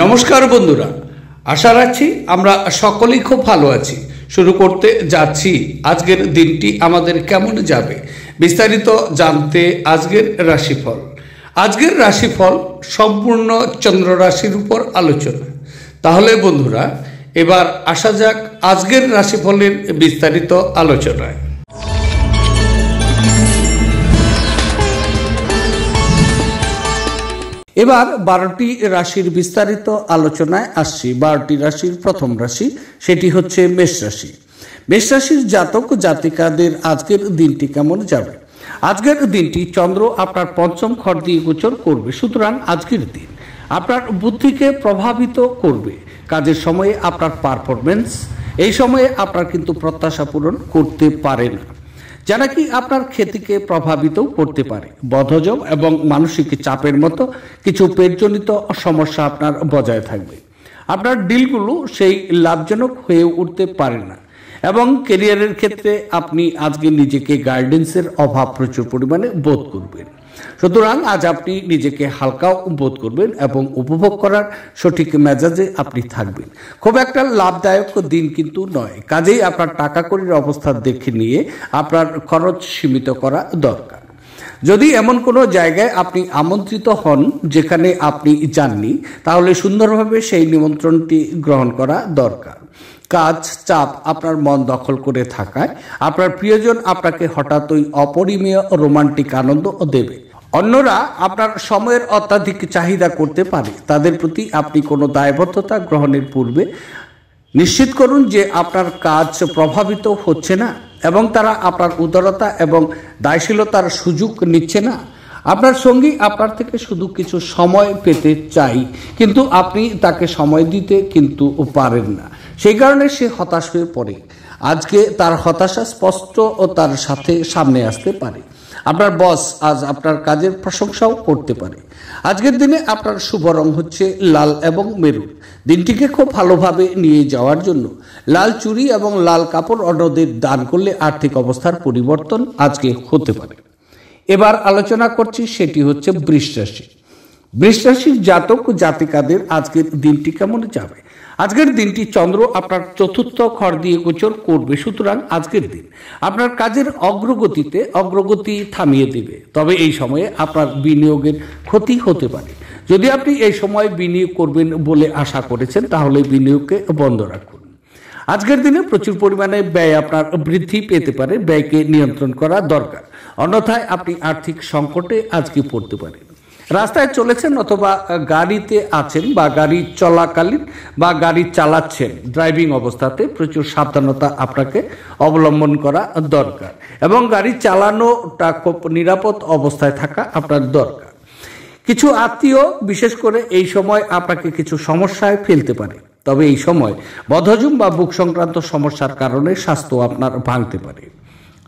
নমস্কার বন্ধুরা, আশা রাখছি আমরা সকলেই খুব ভালো আছি। শুরু করতে যাচ্ছি আজকের দিনটি আমাদের কেমন যাবে বিস্তারিত জানতে আজকের রাশিফল। আজকের রাশিফল সম্পূর্ণ চন্দ্র রাশির উপর আলোচনা। তাহলে বন্ধুরা, এবার আসা যাক আজকের রাশিফলের বিস্তারিত আলোচনায়। এবার 12টি রাশির বিস্তারিত আলোচনায় আসছি। 12টি রাশির প্রথম রাশি, সেটি হচ্ছে মেষ রাশি। মেষ রাশির জাতক জাতিকাদের আজকের দিনটি কেমন যাবে? আজকের দিনটি চন্দ্র আপনার পঞ্চম ঘর দিয়ে গোচর করবে, সুতরাং আজকের দিন আপনার বুদ্ধিকে প্রভাবিত করবে। কাজের সময়ে আপনার পারফরমেন্স এই সময়ে আপনার কিন্তু প্রত্যাশা পূরণ করতে পারে না, যা নাকি আপনার খ্যাতিকে প্রভাবিত করতে পারে। বদহজম এবং মানসিক চাপের মতো কিছু পেটজনিত সমস্যা আপনার বজায় থাকবে। আপনার ডিলগুলো সেই লাভজনক হয়ে উঠতে পারে না এবং ক্যারিয়ারের ক্ষেত্রে আপনি আজকে নিজেকে গাইডেন্সের অভাব প্রচুর পরিমাণে বোধ করবেন। সুতরাং আজ আপনি নিজেকে হালকাও বোধ করবেন এবং উপভোগ করার সঠিক মেজাজে আপনি থাকবেন। খুব একটা লাভদায়ক দিন কিন্তু নয়, কাজেই আপনার টাকা কড়ির অবস্থা দেখে নিয়ে আপনার খরচ সীমিত করা দরকার। যদি এমন কোনো জায়গায় আপনি আমন্ত্রিত হন যেখানে আপনি যাননি, তাহলে সুন্দরভাবে সেই নিমন্ত্রণটি গ্রহণ করা দরকার। কাজ চাপ আপনার মন দখল করে থাকায় আপনার প্রিয়জন আপনাকে হঠাৎই অপরিমেয় রোমান্টিক আনন্দ দেবে। অন্যরা আপনার সময়ের অত্যাধিক চাহিদা করতে পারে। তাদের প্রতি আপনি কোনো দায়বদ্ধতা গ্রহণের পূর্বে নিশ্চিত করুন যে আপনার কাজ প্রভাবিত হচ্ছে না এবং তারা আপনার উদারতা এবং দায়শীলতার সুযোগ নিচ্ছে না। আপনার সঙ্গী আপনার থেকে শুধু কিছু সময় পেতে চাই, কিন্তু আপনি তাকে সময় দিতে কিন্তু পারেন না। সেই কারণে সে হতাশ হয়ে পড়ে। আজকে তার হতাশা স্পষ্ট ও তার সাথে সামনে আসতে পারে। আপনার বস আজ আপনার কাজের প্রশংসাও করতে পারে। আজকের দিনে আপনার শুভ রং হচ্ছে লাল এবং মেরুন। দিনটিকে খুব ভালোভাবে নিয়ে যাওয়ার জন্য লাল চুড়ি এবং লাল কাপড় অন্যদের দান করলে আর্থিক অবস্থার পরিবর্তন আজকে হতে পারে। এবার আলোচনা করছি, সেটি হচ্ছে বৃষ রাশি। বৃষ রাশির জাতক জাতিকাদের আজকের দিনটি কেমন যাবে? আজকের দিনটি চন্দ্র আপনার চতুর্থ ঘর দিয়ে গোচর করবে, সুতরাং আজকের দিন আপনার কাজের অগ্রগতি থামিয়ে দেবে। তবে এই সময়ে আপনার বিনিয়োগের ক্ষতি হতে পারে। যদি আপনি এই সময় বিনিয়োগ করবেন বলে আশা করেছেন, তাহলে বিনিয়োগকে বন্ধ রাখুন। আজকের দিনে প্রচুর পরিমাণে ব্যয় আপনার বৃদ্ধি পেতে পারে। ব্যয়কে নিয়ন্ত্রণ করা দরকার, অন্যথায় আপনি আর্থিক সংকটে আজকে পড়তে পারেন। রাস্তায় চলেছেন অথবা গাড়িতে আছেন বা গাড়ি চলাকালীন বা গাড়ি চালাচ্ছেন, ড্রাইভিং অবস্থাতে প্রচুর সাবধানতা আপনাকে অবলম্বন করা দরকার এবং গাড়ি চালানোটা খুব নিরাপদ অবস্থায় থাকা আপনার দরকার। কিছু আত্মীয় বিশেষ করে এই সময় আপনাকে কিছু সমস্যায় ফেলতে পারে। তবে এই সময় বদহজম বা বুক সংক্রান্ত সমস্যার কারণে স্বাস্থ্য আপনার ভাঙতে পারে।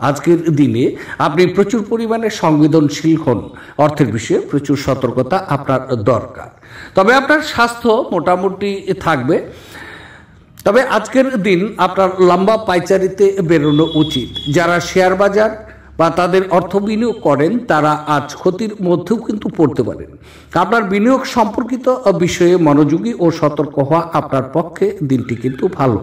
আজকের দিনে আপনি প্রচুর পরিমাণে সংবেদনশীল হন। অর্থের বিষয়ে প্রচুর সতর্কতা আপনার দরকার। তবে আপনার স্বাস্থ্য মোটামুটি থাকবে। তবে আজকের দিন আপনার লম্বা পায়চারিতে বেরোনো উচিত। যারা শেয়ার বাজার বা তাদের অর্থ বিনিয়োগ করেন, তারা আজ ক্ষতির মধ্যেও কিন্তু পড়তে পারেন। আপনার বিনিয়োগ সম্পর্কিত বিষয়ে মনোযোগী ও সতর্ক হওয়া আপনার পক্ষে দিনটি কিন্তু ভালো।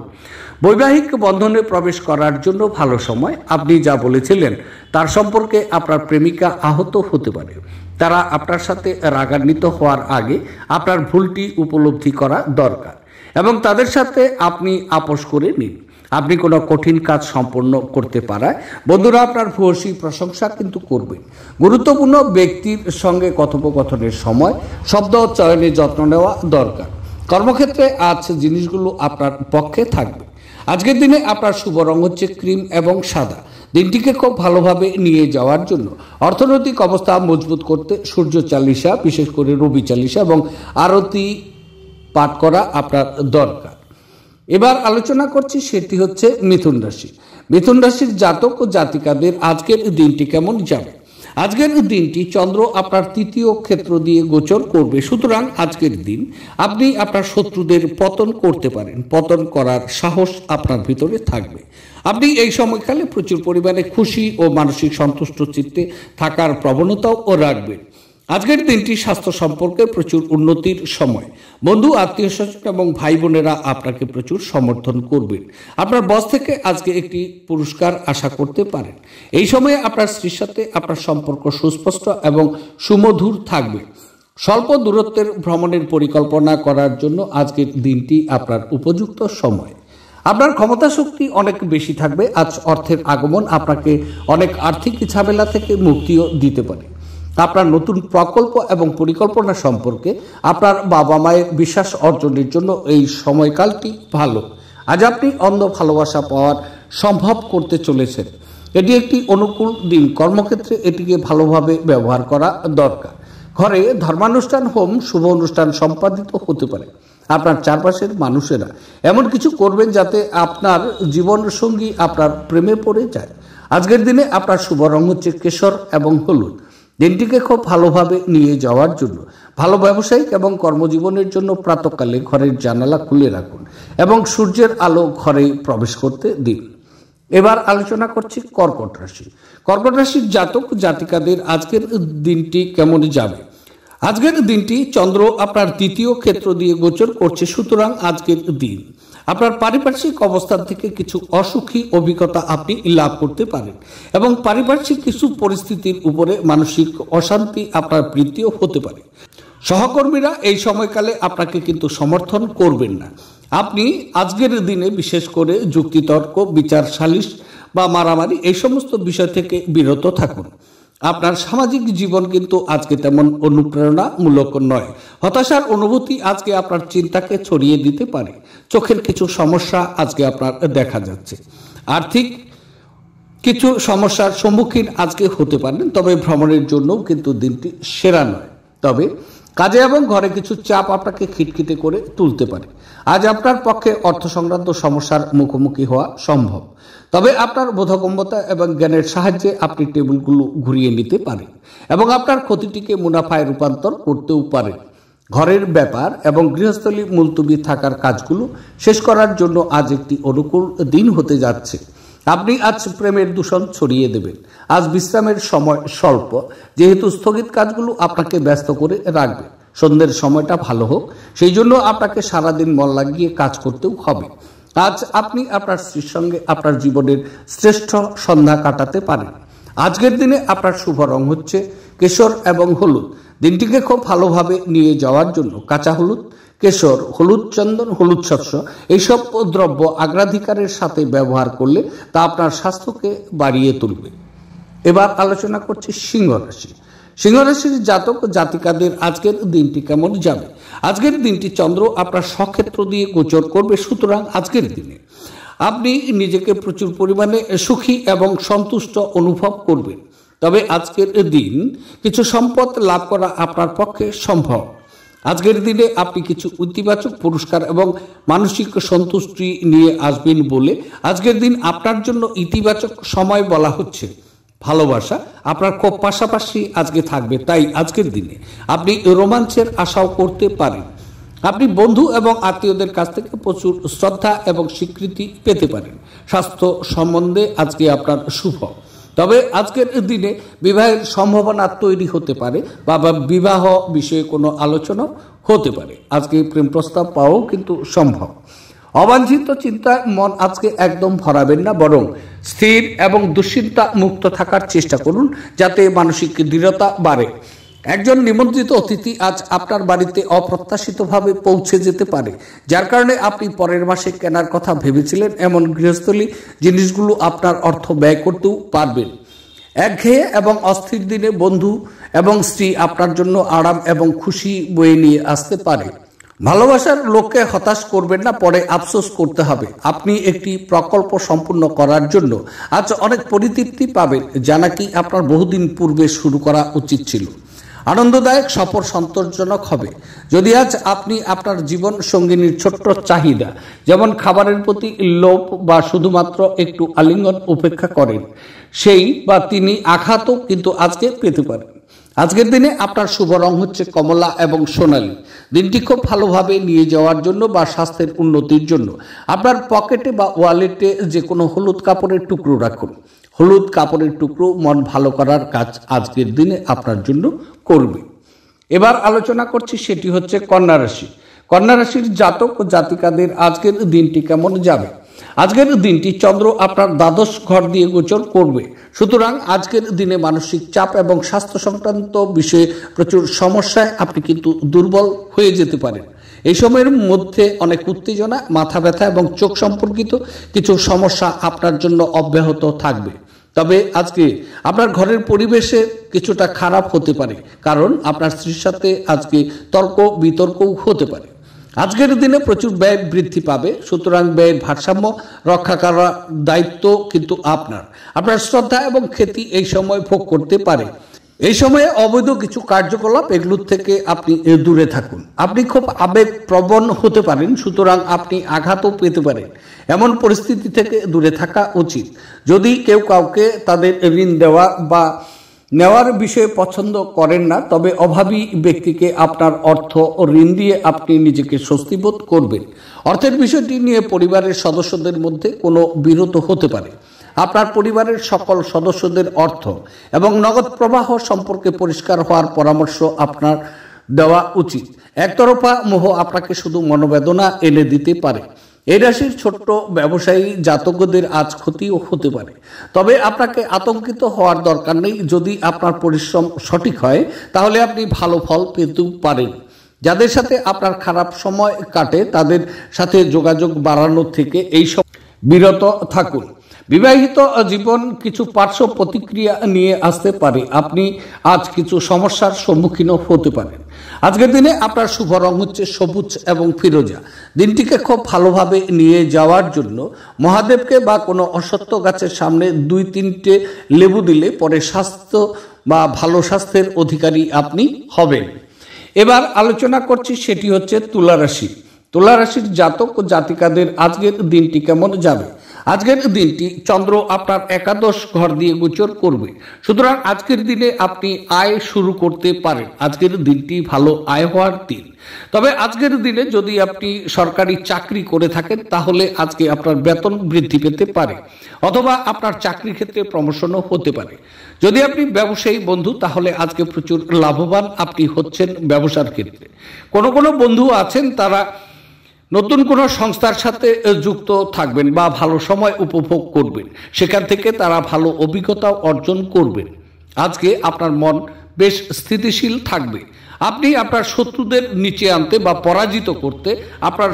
বৈবাহিক বন্ধনে প্রবেশ করার জন্য ভালো সময়। আপনি যা বলেছিলেন তার সম্পর্কে আপনার প্রেমিকা আহত হতে পারে। তারা আপনার সাথে রাগান্বিত হওয়ার আগে আপনার ভুলটি উপলব্ধি করা দরকার এবং তাদের সাথে আপনি আপোষ করে নিন। আপনি কোনো কঠিন কাজ সম্পন্ন করতে পারায় বন্ধুরা আপনার ভূয়সী প্রশংসা কিন্তু করবেন। গুরুত্বপূর্ণ ব্যক্তির সঙ্গে কথোপকথনের সময় শব্দ চয়নে যত্ন নেওয়া দরকার। কর্মক্ষেত্রে আজ জিনিসগুলো আপনার পক্ষে থাকবে। আজকের দিনে আপনার শুভ রং হচ্ছে ক্রিম এবং সাদা। দিনটিকে খুব ভালোভাবে নিয়ে যাওয়ার জন্য অর্থনৈতিক অবস্থা মজবুত করতে সূর্য চালিসা, বিশেষ করে রবি চালিসা এবং আরতি পাঠ করা আপনার দরকার। এবার আলোচনা করছি, সেটি হচ্ছে মিথুন রাশি। মিথুন রাশির জাতক ও জাতিকাদের আজকের দিনটি কেমন যাবে? আজকের দিনটি চন্দ্র আপনার তৃতীয় ক্ষেত্র দিয়ে গোচর করবে, সুতরাং আজকের দিন আপনি আপনার শত্রুদের পতন করতে পারেন। পতন করার সাহস আপনার ভিতরে থাকবে। আপনি এই সময়কালে প্রচুর পরিমাণে খুশি ও মানসিক সন্তুষ্ট চিত্তে থাকার প্রবণতাও রাখবেন। আজকের দিনটি স্বাস্থ্য সম্পর্কে প্রচুর উন্নতির সময়। বন্ধু, আত্মীয় স্বজন এবং ভাই বোনেরা আপনাকে প্রচুর সমর্থন করবেন। আপনার বস থেকে আজকে একটি পুরস্কার আশা করতে পারেন। এই সময়ে আপনার স্ত্রীর সাথে আপনার সম্পর্ক সুস্পষ্ট এবং সুমধুর থাকবে। স্বল্প দূরত্বের ভ্রমণের পরিকল্পনা করার জন্য আজকের দিনটি আপনার উপযুক্ত সময়। আপনার ক্ষমতা শক্তি অনেক বেশি থাকবে। আজ অর্থের আগমন আপনাকে অনেক আর্থিক ঝামেলা থেকে মুক্তিও দিতে পারে। আপনার নতুন প্রকল্প এবং পরিকল্পনা সম্পর্কে আপনার বাবা মায়ের বিশ্বাস অর্জনের জন্য এই সময়কালটি ভালো। আজ আপনি অন্ধ ভালোবাসা পাওয়ার সম্ভব করতে চলেছেন। এটি একটি অনুকূল দিন। কর্মক্ষেত্রে এটিকে ভালোভাবে ব্যবহার করা দরকার। ঘরে ধর্মানুষ্ঠান, হোম, শুভ অনুষ্ঠান সম্পাদিত হতে পারে। আপনার চারপাশের মানুষেরা এমন কিছু করবেন যাতে আপনার জীবন সঙ্গী আপনার প্রেমে পড়ে যায়। আজকের দিনে আপনার শুভ রং হচ্ছে কেশর এবং হলুদ। দিনটিকে খুব ভালোভাবে নিয়ে যাওয়ার জন্য ভালো ব্যবসায়িক এবং কর্মজীবনের জন্য প্রাতঃকালে ঘরের জানালা খুলে রাখুন এবং সূর্যের আলো ঘরে প্রবেশ করতে দিন। এবার আলোচনা করছি কর্কট রাশি। কর্কট রাশির জাতক জাতিকাদের আজকের দিনটি কেমন যাবে। আজকের দিনটি চন্দ্র আপনার দ্বিতীয় ক্ষেত্র দিয়ে গোচর করছে, সুতরাং আজকের দিন আপনার পারিপার্শ্বিক অবস্থান থেকে কিছু অসুখী অভিজ্ঞতা আপনি লাভ করতে পারেন এবং পারিপার্শ্বিক কিছু পরিস্থিতির উপরে মানসিক অশান্তি আপনার বৃদ্ধিও হতে পারে। সহকর্মীরা এই সময়কালে আপনাকে কিন্তু সমর্থন করবেন না। আপনি আজকের দিনে বিশেষ করে যুক্তিতর্ক, বিচার সালিশ বা মারামারি এই সমস্ত বিষয় থেকে বিরত থাকুন। আপনার সামাজিক জীবন কিন্তু আজকে তেমন অনুপ্রেরণামূলক নয়। হতাশার অনুভূতি আজকে আপনার চিন্তাকে ছড়িয়ে দিতে পারে। চোখের কিছু সমস্যা আজকে আপনার দেখা যাচ্ছে। আর্থিক কিছু সমস্যার সম্মুখীন আজকে হতে পারেন, তবে ভ্রমণের জন্যও কিন্তু দিনটি সেরা নয়। তবে কাজে এবং ঘরে কিছু চাপ আপনাকে খিটখিটে করে তুলতে পারে। আজ আপনার পক্ষে অর্থ সংক্রান্ত সমস্যার মুখোমুখি হওয়া সম্ভব, তবে আপনার বোধগম্যতা এবং জ্ঞানের সাহায্যে আপনি টেবিলগুলো ঘুরিয়ে নিতে পারেন এবং আপনার ক্ষতিটিকে মুনাফায় রূপান্তর করতেও পারেন। ঘরের ব্যাপার এবং গৃহস্থলী মুলতবি থাকার কাজগুলো শেষ করার জন্য আজ একটি অনুকূল দিন হতে যাচ্ছে। আপনি আজ প্রেমের দূষণ ছড়িয়ে দেবেন। আজ বিশ্রামের সময় স্বল্প, যেহেতু স্থগিত কাজগুলো আপনাকে ব্যস্ত করে রাখবে। সন্ধ্যের সময়টা ভালো হোক, সেই জন্য আপনাকে সারাদিন মন লাগিয়ে কাজ করতেও হবে। আজ আপনি আপনার স্ত্রীর সঙ্গে আপনার জীবনের শ্রেষ্ঠ সন্ধ্যা কাটাতে পারেন। আজকের দিনে আপনার শুভ রং হচ্ছে কেশর এবং হলুদ। দিনটিকে খুব ভালোভাবে নিয়ে যাওয়ার জন্য কাঁচা হলুদ, কেশর, হলুদ চন্দন, হলুদ শস্য এইসব দ্রব্য অগ্রাধিকারের সাথে ব্যবহার করলে তা আপনার স্বাস্থ্যকে বাড়িয়ে তুলবে। এবার আলোচনা করছি সিংহ রাশি। সিংহ রাশির জাতক জাতিকাদের আজকের দিনটি কেমন যাবে। আজকের দিনটি চন্দ্র আপনার স্বক্ষেত্র দিয়ে গোচর করবে, সুতরাং আজকের দিনে আপনি নিজেকে প্রচুর পরিমাণে সুখী এবং সন্তুষ্ট অনুভব করবেন। তবে আজকের দিন কিছু সম্পদ লাভ করা আপনার পক্ষে সম্ভব। আজকের দিনে আপনি কিছু ইতিবাচক পুরস্কার এবং মানসিক সন্তুষ্টি নিয়ে আসবেন বলে আজকের দিন আপনার জন্য ইতিবাচক সময় বলা হচ্ছে। ভালোবাসা আপনার খুব পাশাপাশি আজকে থাকবে, তাই আজকের দিনে আপনি রোমাঞ্চের আশাও করতে পারেন। আপনি বন্ধু এবং আত্মীয়দের কাছ থেকে প্রচুর শ্রদ্ধা এবং স্বীকৃতি পেতে পারেন। স্বাস্থ্য সম্বন্ধে আজকে আপনার শুভ, তবে আজকের দিনে বিবাহের সম্ভাবনা তৈরি হতে পারে বা বিবাহ বিষয়ে কোনো আলোচনা হতে পারে। আজকে প্রেম প্রস্তাব পাওয়াও কিন্তু সম্ভব। অবাঞ্ছিত চিন্তায় মন আজকে একদম ভরাবেন না, বরং স্থির এবং দুশ্চিন্তা মুক্ত থাকার চেষ্টা করুন যাতে মানসিক দৃঢ়তা বাড়ে। একজন নিমন্ত্রিত অতিথি আজ আপনার বাড়িতে অপ্রত্যাশিতভাবে পৌঁছে যেতে পারে, যার কারণে আপনি পরের মাসে কেনার কথা ভেবেছিলেন এমন গৃহস্থলী জিনিসগুলো আপনার অর্থ ব্যয় করতেও পারবেন। একঘেয়ে এবং অস্থির দিনে বন্ধু এবং স্ত্রী আপনার জন্য আরাম এবং খুশি বয়ে নিয়ে আসতে পারে। ভালোবাসার লোককে হতাশ করবেন না, পরে আফসোস করতে হবে। আপনি একটি প্রকল্প সম্পূর্ণ করার জন্য আজ অনেক পরিতৃপ্তি পাবেন, যা নাকি আপনার বহুদিন পূর্বে শুরু করা উচিত ছিল। আনন্দদায়ক সফর সন্তোষজনক হবে। যদি আজ আপনি আপনার জীবন সঙ্গিনীর ছোট্ট চাহিদা, যেমন খাবারের প্রতি লোভ বা শুধুমাত্র একটু আলিঙ্গন উপেক্ষা করেন, সেই বা তিনি আঘাতও কিন্তু আজকে পেতে পারেন। আজকের দিনে আপনার শুভ রং হচ্ছে কমলা এবং সোনালী। দিনটি খুব ভালোভাবে নিয়ে যাওয়ার জন্য বা স্বাস্থ্যের উন্নতির জন্য আপনার পকেটে বা ওয়ালেটে যে কোনো হলুদ কাপড়ের টুকরো রাখুন। হলুদ কাপড়ের টুকরো মন ভালো করার কাজ আজকের দিনে আপনার জন্য করবে। এবার আলোচনা করছি সেটি হচ্ছে কন্যা রাশি। কন্যা রাশির জাতক ও জাতিকাদের আজকের দিনটি কেমন যাবে। আজকের দিনটি চন্দ্র আপনার দ্বাদশ ঘর দিয়ে গোচর করবে, সুতরাং আজকের দিনে মানসিক চাপ এবং স্বাস্থ্য সংক্রান্ত বিষয়ে প্রচুর সমস্যায় আপনি কিন্তু দুর্বল হয়ে যেতে পারেন। এই সময়ের মধ্যে অনেক উত্তেজনা, মাথা ব্যথা এবং চোখ সম্পর্কিত কিছু সমস্যা আপনার জন্য অব্যাহত থাকবে। তবে আজকে আপনার ঘরের পরিবেশে কিছুটা খারাপ হতে পারে, কারণ আপনার স্ত্রীর সাথে আজকে তর্ক বিতর্কও হতে পারে। আজকের দিনে প্রচুর ব্যয় বৃদ্ধি পাবে, সুতরাং ব্যয়ের ভারসাম্য রক্ষা করার দায়িত্ব কিন্তু আপনার শ্রদ্ধা এবং খ্যাতি এই সময় ভোগ করতে পারে। এই সময়ে অবৈধ কিছু কার্যকলাপ এগুলোর থেকে আপনি দূরে থাকুন। আপনি খুব আবেগপ্রবণ হতে পারেন, সুতরাং আপনি আঘাতও পেতে পারেন। এমন পরিস্থিতি থেকে দূরে থাকা উচিত। যদি কেউ কাউকে তাদের ঋণ দেওয়া বা নেওয়ার বিষয়ে পছন্দ করেন না, তবে অভাবী ব্যক্তিকে আপনার অর্থ ও ঋণ দিয়ে আপনি নিজেকে স্বস্তি বোধ করবেন। অর্থের বিষয়টি নিয়ে পরিবারের সদস্যদের মধ্যে কোনো বিরোধ হতে পারে। আপনার পরিবারের সকল সদস্যদের অর্থ এবং নগদ প্রবাহ সম্পর্কে পরিষ্কার হওয়ার পরামর্শ আপনার দেওয়া উচিত। একতরফা মোহ আপনাকে শুধু মনোবেদনা এনে দিতে পারে। এই রাশির ছোট্ট ব্যবসায়ী জাতকদের আজ ক্ষতিও হতে পারে, তবে আপনাকে আতঙ্কিত হওয়ার দরকার নেই। যদি আপনার পরিশ্রম সঠিক হয় তাহলে আপনি ভালো ফল পেতে পারেন। যাদের সাথে আপনার খারাপ সময় কাটে তাদের সাথে যোগাযোগ বাড়ানোর থেকে এই সব বিরত থাকুন। বিবাহিত জীবন কিছু পার্শ্ব প্রতিক্রিয়া নিয়ে আসতে পারে। আপনি আজ কিছু সমস্যার সম্মুখীন হতে পারেন। আজকের দিনে আপনার শুভ রং হচ্ছে সবুজ এবং ফিরোজা। দিনটিকে খুব ভালোভাবে নিয়ে যাওয়ার জন্য মহাদেবকে বা কোনো অশ্বত্থ গাছের সামনে 2-3টে লেবু দিলে পরে স্বাস্থ্য বা ভালো স্বাস্থ্যের অধিকারী আপনি হবেন। এবার আলোচনা করছি সেটি হচ্ছে তুলা রাশি। তুলা রাশির জাতক ও জাতিকাদের আজকের দিনটি কেমন যাবে। আজকের দিনটি চন্দ্র আপনার একাদশ ঘর দিয়ে গোচর করবে, সুতরাং আজকের দিনে আপনি আয় শুরু করতে পারেন। আজকের দিনটি ভালো আয় হওয়ার দিন। তবে আজকের দিনে যদি আপনি সরকারি চাকরি করে থাকেন তাহলে আজকে আপনার বেতন বৃদ্ধি পেতে পারে, অথবা আপনার চাকরি ক্ষেত্রে প্রমোশনও হতে পারে। যদি আপনি ব্যবসায়ী বন্ধু তাহলে আজকে প্রচুর লাভবান আপনি হচ্ছেন ব্যবসার ক্ষেত্রে। কোনো বন্ধু আছেন তারা নতুন কোনো সংস্থার সাথে যুক্ত থাকবেন বা ভালো সময় উপভোগ করবেন, সেখান থেকে তারা ভালো অভিজ্ঞতা অর্জন করবেন। আজকে আপনার মন বেশ স্থিতিশীল থাকবে। আপনি আপনার শত্রুদের নিচে আনতে বা পরাজিত করতে আপনার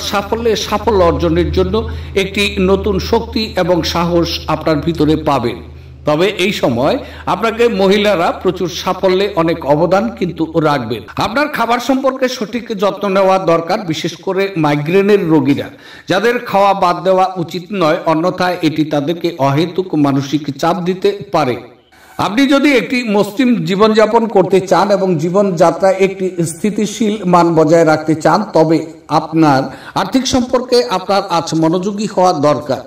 সাফল্য অর্জনের জন্য একটি নতুন শক্তি এবং সাহস আপনার ভিতরে পাবেন। তবে এই সময় আপনাকে মহিলারা প্রচুর সাফল্যে অনেক অবদান কিন্তু রাখবেন। আপনার খাবার সম্পর্কে সঠিক যত্ন নেওয়া দরকার, বিশেষ করে মাইগ্রেনের রোগীরা, যাদের খাওয়া বাদ দেওয়া উচিত নয়, অন্যথায় এটি তাদেরকে অহেতুক মানসিক চাপ দিতে পারে। আপনি যদি একটি মসৃণ জীবনযাপন করতে চান এবং জীবনযাত্রায় একটি স্থিতিশীল মান বজায় রাখতে চান, তবে আপনার আর্থিক সম্পর্কে আপনার আজ মনোযোগী হওয়া দরকার।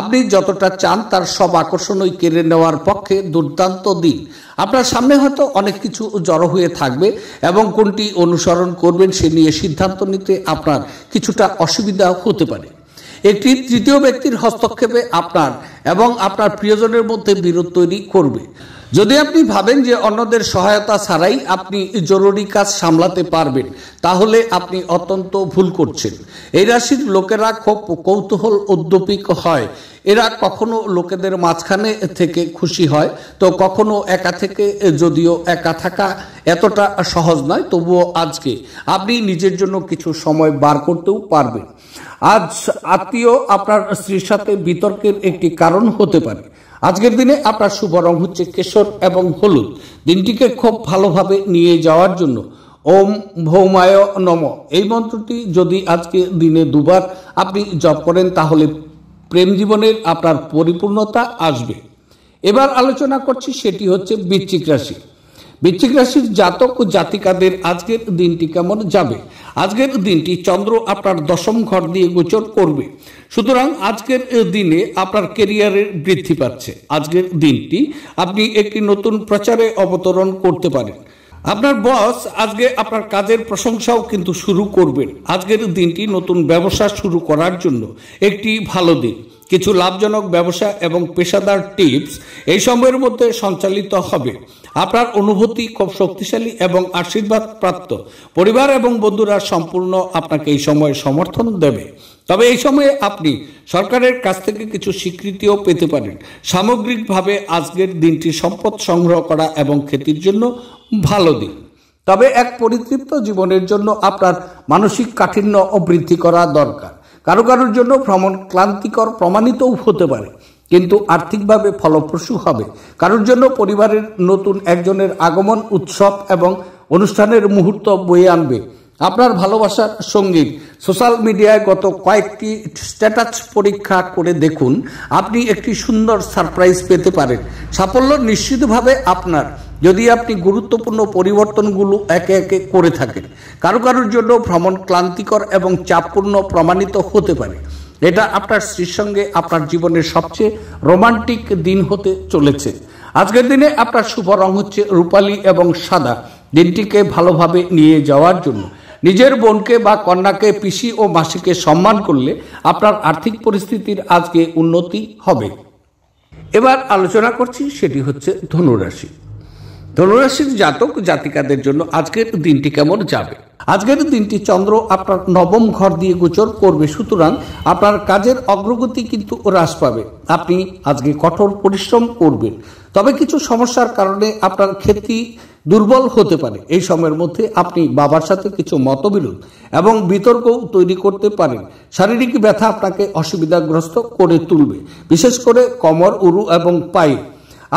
আপনি যতটা চান তার সব আকর্ষণই কেড়ে নেওয়ার পক্ষে দুর্দান্ত দিন। আপনার সামনে হয়তো অনেক কিছু জড়ো হয়ে থাকবে এবং কোনটি অনুসরণ করবেন সে নিয়ে সিদ্ধান্ত নিতে আপনার কিছুটা অসুবিধা হতে পারে। একটি তৃতীয় ব্যক্তির হস্তক্ষেপে আপনার এবং আপনার প্রিয়জনের মধ্যে বিরোধ তৈরি করবে। যদি আপনি ভাবেন যে অন্যদের সহায়তা ছাড়াই আপনি জরুরি কাজ সামলাতে পারবেন, তাহলে আপনি অত্যন্ত ভুল করছেন। এই রাশির লোকেরা খুব কৌতূহল উদ্দীপক হয়। এরা কখনো লোকেদের মাঝখানে থেকে খুশি হয়, তো কখনো একা থেকে, যদিও একা থাকা এতটা সহজ নয়, তবুও আজকে আপনি নিজের জন্য কিছু সময় বার করতেও পারবেন। আজ আত্মীয় আপনার স্ত্রীর সাথে বিতর্কের একটি কারণ হতে পারে। আজকের দিনে আপনার শুভ রং হচ্ছে কেশর এবং হলুদ। দিনটিকে খুব ভালোভাবে নিয়ে যাওয়ার জন্য ওম ভৌমায় নম এই মন্ত্রটি যদি আজকে দিনে 2বার আপনি জপ করেন তাহলে প্রেম জীবনের আপনার পরিপূর্ণতা আসবে। এবার আলোচনা করছি সেটি হচ্ছে বৃশ্চিক রাশি। বৃশ্চিক রাশির জাতক ও জাতিকাদের আজকের দিনটি কেমন যাবে। আজকের দিনটি চন্দ্র আপনার দশম ঘর দিয়ে গোচর করবে, সুতরাং আজকের দিনে আপনার ক্যারিয়ারের বৃদ্ধি পাচ্ছে। আজকের দিনটি আপনি একটি নতুন প্রচারে অবতরণ করতে পারেন। আপনার বস আজকে আপনার কাজের প্রশংসাও কিন্তু শুরু করবেন। আজকের দিনটি নতুন ব্যবসা শুরু করার জন্য একটি ভালো দিন। কিছু লাভজনক ব্যবসা এবং পেশাদার টিপস এই সময়ের মধ্যে সঞ্চালিত হবে। আপনার অনুভূতি খুব শক্তিশালী এবং আশীর্বাদ প্রাপ্ত। পরিবার এবং বন্ধুরা সম্পূর্ণ আপনাকে এই সময়ে সমর্থন দেবে। তবে এই সময়ে আপনি সরকারের কাছ থেকে কিছু স্বীকৃতিও পেতে পারেন। সামগ্রিকভাবে আজকের দিনটি সম্পদ সংগ্রহ করা এবং খ্যাতির জন্য ভালো দিন। তবে এক পরিতৃপ্ত জীবনের জন্য আপনার মানসিক কাঠিন্য বৃদ্ধি করা দরকার। কারো কারোর জন্য ভ্রমণ ক্লান্তিকর প্রমাণিতও হতে পারে, কিন্তু আর্থিকভাবে ফলপ্রসূ হবে। কারোর জন্য পরিবারের নতুন একজনের আগমন উৎসব এবং অনুষ্ঠানের মুহূর্ত বয়ে আনবে। আপনার ভালোবাসার সঙ্গীত সোশ্যাল মিডিয়ায় গত কয়েকটি স্ট্যাটাস পরীক্ষা করে দেখুন, আপনি একটি সুন্দর সারপ্রাইজ পেতে পারেন। সাফল্য নিশ্চিতভাবে আপনার, যদি আপনি গুরুত্বপূর্ণ পরিবর্তনগুলো একে একে করে থাকেন। কারো কারোর জন্য ভ্রমণ ক্লান্তিকর এবং চাপপূর্ণ প্রমাণিত হতে পারে। এটা আপনার স্ত্রীর সঙ্গে আপনার জীবনের সবচেয়ে রোমান্টিক দিন হতে চলেছে। আজকের দিনে আপনার শুভ রং হচ্ছে রূপালী এবং সাদা। দিনটিকে ভালোভাবে নিয়ে যাওয়ার জন্য নিজের বোনকে বা কন্যাকে, পিসি ও মাসিকে সম্মান করলে আপনার আর্থিক পরিস্থিতির আজকে উন্নতি হবে। এবার আলোচনা করছি, সেটি হচ্ছে ধনুরাশি। ধনুরাশির জাতক জাতিকাদের জন্য আজকের দিনটি কেমন যাবে? আজকের দিনটি চন্দ্র আপনার নবম ঘর দিয়ে গোচর করবে, সুতরাং আপনার কাজের অগ্রগতি কিন্তু হ্রাস পাবে। আপনি আজকে কঠোর পরিশ্রম করবেন, তবে কিছু সমস্যার কারণে আপনার খ্যাতি দুর্বল হতে পারে। এই সময়ের মধ্যে আপনি বাবার সাথে কিছু মতবিরোধ এবং বিতর্কও তৈরি করতে পারেন। শারীরিক ব্যথা আপনাকে অসুবিধাগ্রস্ত করে তুলবে, বিশেষ করে কোমর, উরু এবং পায়ে।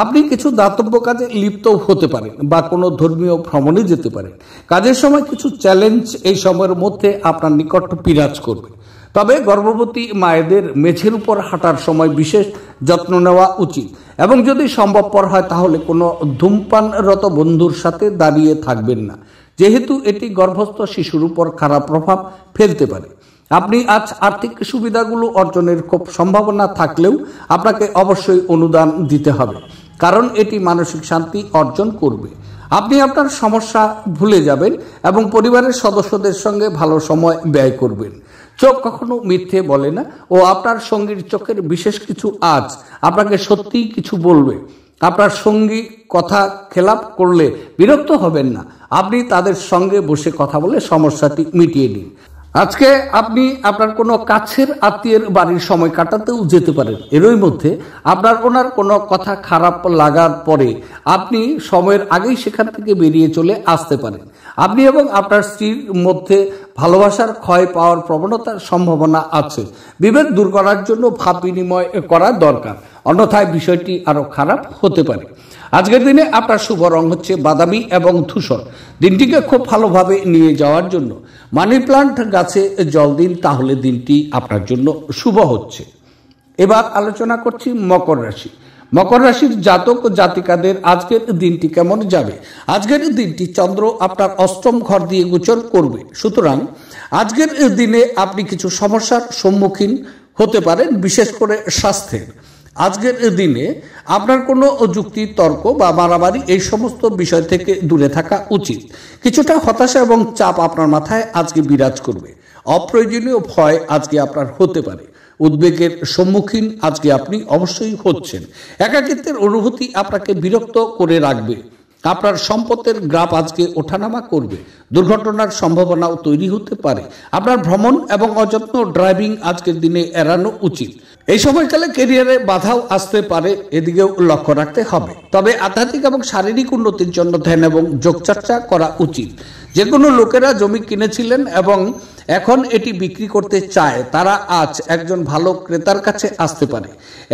আপনি কিছু দাতব্য কাজে লিপ্ত হতে পারেন বা কোনো ধর্মীয় ভ্রমণে যেতে পারেন। কাজের সময় কিছু চ্যালেঞ্জ এই সময়ের মধ্যে আপনার নিকট বিরাজ করবে। তবে গর্ভবতী মায়েদের মেঝের উপর হাঁটার সময় বিশেষ যত্ন নেওয়া উচিত এবং যদি সম্ভবপর হয় তাহলে কোনো ধূমপানরত বন্ধুর সাথে দাঁড়িয়ে থাকবেন না, যেহেতু এটি গর্ভস্থ শিশুর উপর খারাপ প্রভাব ফেলতে পারে। আপনি আজ আর্থিক সুবিধাগুলো অর্জনের খুব সম্ভাবনা থাকলেও আপনাকে অবশ্যই অনুদান দিতে হবে, কারণ এটি মানসিক শান্তি অর্জন করবে। আপনি আপনার সমস্যা ভুলে যাবেন এবং পরিবারের সদস্যদের সঙ্গে ভালো সময় ব্যয় করবেন। চোখ কখনো মিথ্যে বলে না ও আপনার সঙ্গীর চোখের বিশেষ কিছু আজ আপনাকে সত্যিই কিছু বলবে। আপনার সঙ্গী কথা খেলাপ করলে বিরক্ত হবেন না, আপনি তাদের সঙ্গে বসে কথা বলে সমস্যাটি মিটিয়ে নিন। আজকে আপনি আপনার কোনো কাছের আত্মীয়ের বাড়ির সময় কাটাতেও যেতে পারেন। এরই মধ্যে আপনার ওনার কোনো কথা খারাপ লাগার পরে আপনি সময়ের আগেই সেখান থেকে বেরিয়ে চলে আসতে পারেন। আপনি এবং আপনার স্ত্রীর মধ্যে ভালোবাসার ক্ষয় পাওয়ার প্রবণতার সম্ভাবনা আছে। বিভেদ দূর করার জন্য ভাব বিনিময় করা দরকার, অন্যথায় বিষয়টি আরো খারাপ হতে পারে। আজকের দিনে আপনার শুভ রং হচ্ছে বাদামি এবং ধূসর। দিনটিকে খুব ভালোভাবে নিয়ে যাওয়ার জন্য মানি প্লান্ট গাছে জল দিন, তাহলে দিনটি আপনার জন্য শুভ হচ্ছে। এবার আলোচনা করছি মকর রাশি। মকর রাশির জাতক জাতিকাদের আজকের দিনটি কেমন যাবে? আজকের দিনটি চন্দ্র আপনার অষ্টম ঘর দিয়ে গোচর করবে, সুতরাং আজকের দিনে আপনি কিছু সমস্যার সম্মুখীন হতে পারেন, বিশেষ করে স্বাস্থ্যের। আজকের দিনে আপনার কোনো যুক্তি তর্ক বা মারামারি এই সমস্ত বিষয় থেকে দূরে থাকা উচিত। কিছুটা হতাশা এবং চাপ আপনার মাথায় আজকে বিরাজ করবে। অপ্রয়োজনীয় ভয় আজকে আপনার হতে পারে। উদ্বেগের সম্মুখীন আজকে আপনি অবশ্যই হচ্ছেন। একাকিত্বের অনুভূতি আপনাকে বিরক্ত করে রাখবে। আপনার সম্পদের গ্রাফ আজকে ওঠানামা করবে। দুর্ঘটনার সম্ভাবনাও তৈরি হতে পারে। আপনার ভ্রমণ এবং অযত্ন ড্রাইভিং আজকের দিনে এড়ানো উচিত। এই সময়কালে ক্যারিয়ারে বাধাও আসতে পারে, এদিকেও লক্ষ্য রাখতে হবে। তবে আধ্যাত্মিক এবং শারীরিক উন্নতির জন্য ধ্যান এবং যোগচর্চা করা উচিত। যে কোনো লোকেরা জমি কিনেছিলেন এবং এখন এটি বিক্রি করতে চায়, তারা আজ একজন ভালো ক্রেতার কাছে আসতে পারে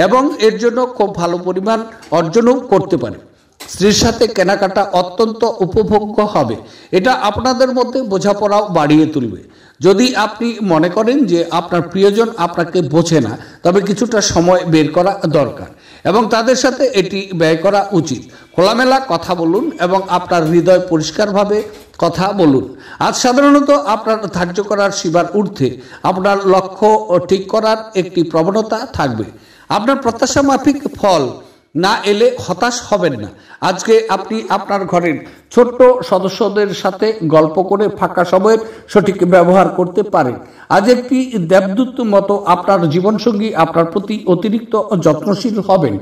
এবং এর জন্য খুব ভালো পরিমাণ অর্জনও করতে পারে। স্ত্রীর সাথে কেনাকাটা অত্যন্ত উপভোগ্য হবে। এটা আপনাদের মধ্যে বোঝাপড়াও বাড়িয়ে তুলবে। যদি আপনি মনে করেন যে আপনার প্রিয়জন আপনাকে বোঝে না, তবে কিছুটা সময় বের করা দরকার এবং তাদের সাথে এটি ব্যয় করা উচিত। খোলামেলা কথা বলুন এবং আপনার হৃদয় পরিষ্কারভাবে কথা বলুন। আজ সাধারণত আপনার ধার্য করার সীমার ঊর্ধ্বে আপনার লক্ষ্য ঠিক করার একটি প্রবণতা থাকবে। আপনার প্রত্যাশা মাফিক ফল না এলে হতাশ হবেন না। আজকে আপনি আপনার ঘরের ছোট্ট সদস্যদের সাথে গল্প করে ফাঁকা সময়ের সঠিক ব্যবহার করতে পারেন। আজ একটি দেবদূত মতো আপনার জীবনসঙ্গী আপনার প্রতি অতিরিক্ত যত্নশীল হবেন।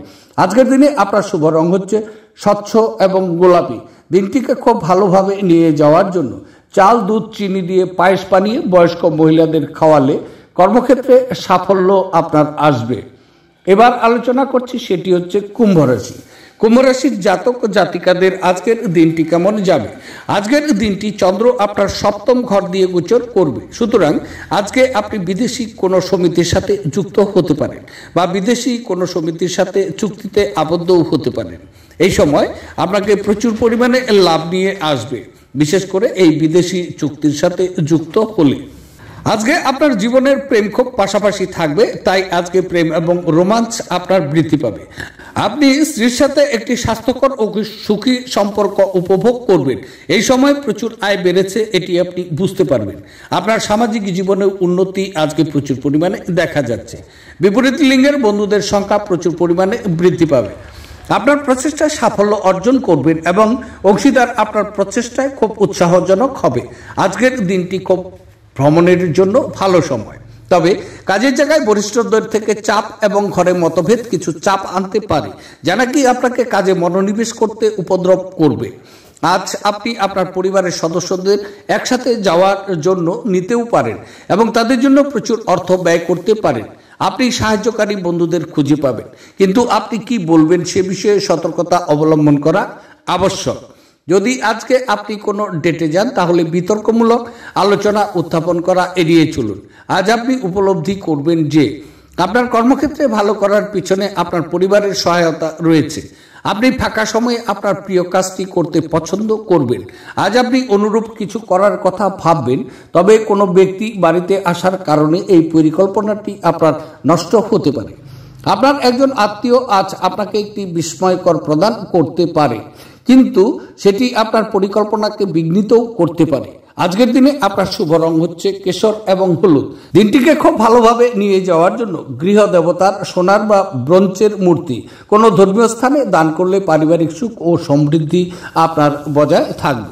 আজকের দিনে আপনার শুভ রং হচ্ছে স্বচ্ছ এবং গোলাপি। দিনটিকে খুব ভালোভাবে নিয়ে যাওয়ার জন্য চাল, দুধ, চিনি দিয়ে পায়েস বানিয়ে বয়স্ক মহিলাদের খাওয়ালে কর্মক্ষেত্রে সাফল্য আপনার আসবে। এবার আলোচনা করছি, সেটি হচ্ছে কুম্ভ রাশি। কুম্ভ রাশির জাতক জাতিকাদের আজকের দিনটি কেমন যাবে? আজকের দিনটি চন্দ্র আপনার সপ্তম ঘর দিয়ে গোচর করবে। সুতরাং আজকে আপনি বিদেশি কোনো সমিতির সাথে যুক্ত হতে পারেন বা বিদেশি কোনো সমিতির সাথে চুক্তিতে আবদ্ধও হতে পারেন। এই সময় আপনাকে প্রচুর পরিমাণে লাভ নিয়ে আসবে, বিশেষ করে এই বিদেশি চুক্তির সাথে যুক্ত হলে। আজকে আপনার জীবনের প্রেম খুব পাশাপাশি থাকবে, তাই আজকে প্রেম এবং রোমাঞ্চ আপনার বৃদ্ধি পাবে। আপনি স্ত্রীর সাথে একটি স্বাস্থ্যকর ও সুখী সম্পর্ক উপভোগ করবেন। এই সময় প্রচুর আয় বেড়েছে, এটি আপনি বুঝতে পারবেন। আপনার সামাজিক জীবনে উন্নতি আজকে প্রচুর পরিমাণে দেখা যাচ্ছে। বিপরীত লিঙ্গের বন্ধুদের সংখ্যা প্রচুর পরিমাণে বৃদ্ধি পাবে। আপনার প্রচেষ্টায় সাফল্য অর্জন করবেন এবং অংশীদার আপনার প্রচেষ্টায় খুব উৎসাহজনক হবে। আজকের দিনটি খুব ভ্রমণের জন্য ভালো সময়, তবে কাজের জায়গায় বরিষ্ঠদের থেকে চাপ এবং ঘরে মতভেদ কিছু চাপ আনতে পারে, যা নাকি আপনাকে কাজে মনোনিবেশ করতে উপদ্রব করবে। আজ আপনি আপনার পরিবারের সদস্যদের একসাথে যাওয়ার জন্য নিতেও পারেন এবং তাদের জন্য প্রচুর অর্থ ব্যয় করতে পারেন। আপনি সাহায্যকারী বন্ধুদের খুঁজে পাবেন, কিন্তু আপনি কি বলবেন সে বিষয়ে সতর্কতা অবলম্বন করা আবশ্যক। যদি আজকে আপনি কোনো ডেটে যান তাহলে বিতর্কমূলক আলোচনা উত্থাপন করা এড়িয়ে চলুন। আজ আপনি উপলব্ধি করবেন যে আপনার কর্মক্ষেত্রে ভালো করার পিছনে আপনার পরিবারের সহায়তা রয়েছে। আপনি ফাঁকা সময়ে আপনার প্রিয় কাজটি করতে পছন্দ করবেন। আজ আপনি অনুরূপ কিছু করার কথা ভাববেন, তবে কোনো ব্যক্তি বাড়িতে আসার কারণে এই পরিকল্পনাটি আপনার নষ্ট হতে পারে। আপনার একজন আত্মীয় আজ আপনাকে একটি বিস্ময়কর প্রদান করতে পারে, কিন্তু সেটি আপনার পরিকল্পনাকে বিঘ্নিতও করতে পারে। আজকের দিনে আপনার শুভ রং হচ্ছে কেশর এবং হলুদ। দিনটিকে খুব ভালোভাবে নিয়ে যাওয়ার জন্য গৃহ দেবতার সোনার বা ব্রোঞ্জের মূর্তি কোনো ধর্মীয় স্থানে দান করলে পারিবারিক সুখ ও সমৃদ্ধি আপনার বজায় থাকবে।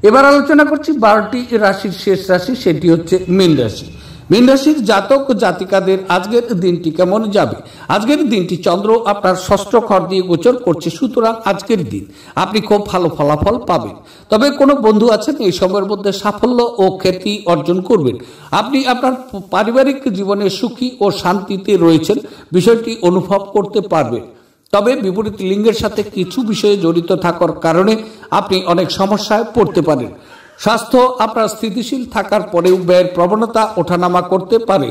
এবার আলোচনা করছি 12টি রাশির শেষ রাশি, সেটি হচ্ছে মীন রাশি। মীন রাশির জাতক জাতিকাদের আজকের দিনটি কেমন যাবে? আজকের দিনটি চন্দ্র আপনার ষষ্ঠ ঘর দিয়ে গোচর করছে। সুতরাং আজকের দিন আপনি খুব ভালো ফলাফল পাবেন, তবে কোনো বন্ধু আছেন এই সময়ের মধ্যে সাফল্য ও খ্যাতি অর্জন করবেন। আপনি আপনার পারিবারিক জীবনে সুখী ও শান্তিতে রয়েছেন, বিষয়টি অনুভব করতে পারবেন। তবে বিপরীত লিঙ্গের সাথে কিছু বিষয়ে জড়িত থাকার কারণে আপনি অনেক সমস্যায় পড়তে পারেন। স্বাস্থ্য আপনার স্থিতিশীল থাকার পরেও ব্যয়ের প্রবণতা ওঠানামা করতে পারে।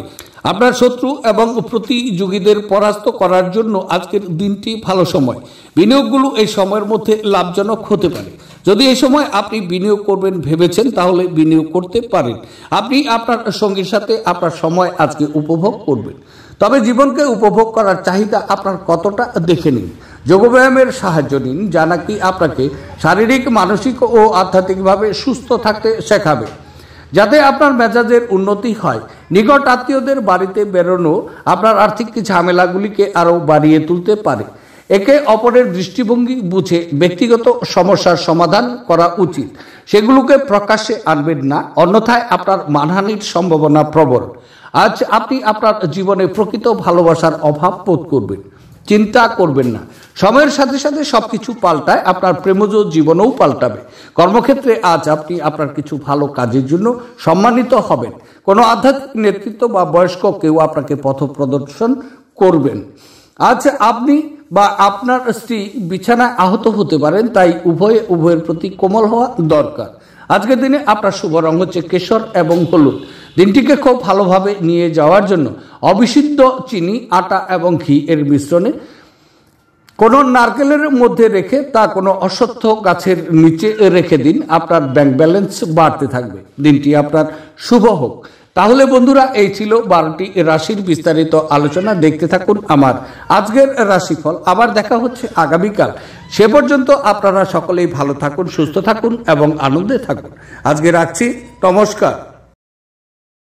আপনার শত্রু এবং প্রতিযোগীদের পরাস্ত করার জন্য আজকের দিনটি ভালো সময়। বিনিয়োগগুলো এই সময়ের মধ্যে লাভজনক হতে পারে। যদি এই সময় আপনি বিনিয়োগ করবেন ভেবেছেন তাহলে বিনিয়োগ করতে পারেন। আপনি আপনার সঙ্গীর সাথে আপনার সময় আজকে উপভোগ করবেন, তবে জীবনকে উপভোগ করার চাহিদা আপনার কতটা দেখে নিন। যোগব্যায়ামের সাহায্য নিন, যা নাকি আপনাকে শারীরিক, মানসিক ও আধ্যাত্মিকভাবে সুস্থ থাকতে শেখাবে, যাতে আপনার মেজাজের উন্নতি হয়। নিকট আত্মীয়দের বাড়িতে বেরোনো আপনার আর্থিক ঝামেলাগুলিকে আরও বাড়িয়ে তুলতে পারে। একে অপরের দৃষ্টিভঙ্গি বুঝে ব্যক্তিগত সমস্যার সমাধান করা উচিত, সেগুলোকে প্রকাশ্যে আনবেন না, অন্যথায় আপনার মানহানির সম্ভাবনা প্রবল। আজ আপনি আপনার জীবনে প্রকৃত ভালোবাসার অভাব বোধ করবেন। চিন্তা করবেন না, সময়ের সাথে সাথে সবকিছু পাল্টায়, আপনার প্রেমজ জীবনও পাল্টাবে। কর্মক্ষেত্রে আজ আপনি আপনার কিছু ভালো কাজের জন্য সম্মানিত হবেন। কোনো আধ্যাত্মিক নেতৃত্ব বা বয়স্ক কেউ আপনাকে পথ প্রদর্শন করবেন। আজ আপনি বা আপনার স্ত্রী বিছানায় আহত হতে পারেন, তাই উভয়ের প্রতি কোমল হওয়া দরকার। আজকের দিনে আপনার শুভ রং হচ্ছে কেশর এবং হলুদ। দিনটিকে খুব ভালোভাবে নিয়ে যাওয়ার জন্য অবিশুদ্ধ চিনি, আটা এবং ঘি এর মিশ্রণে কোনো নারকেলের মধ্যে রেখে তা কোনো অশ্বত্থ গাছের নিচে রেখে দিন। আপনার ব্যাংক ব্যালেন্স বাড়তে থাকবে। দিনটি আপনার শুভ হোক। তাহলে বন্ধুরা, এই ছিল 12টি রাশির বিস্তারিত আলোচনা। দেখতে থাকুন আমার আজকের রাশিফল। আবার দেখা হচ্ছে আগামীকাল। সে পর্যন্ত আপনারা সকলেই ভালো থাকুন, সুস্থ থাকুন এবং আনন্দে থাকুন। আজকে রাখছি। নমস্কার।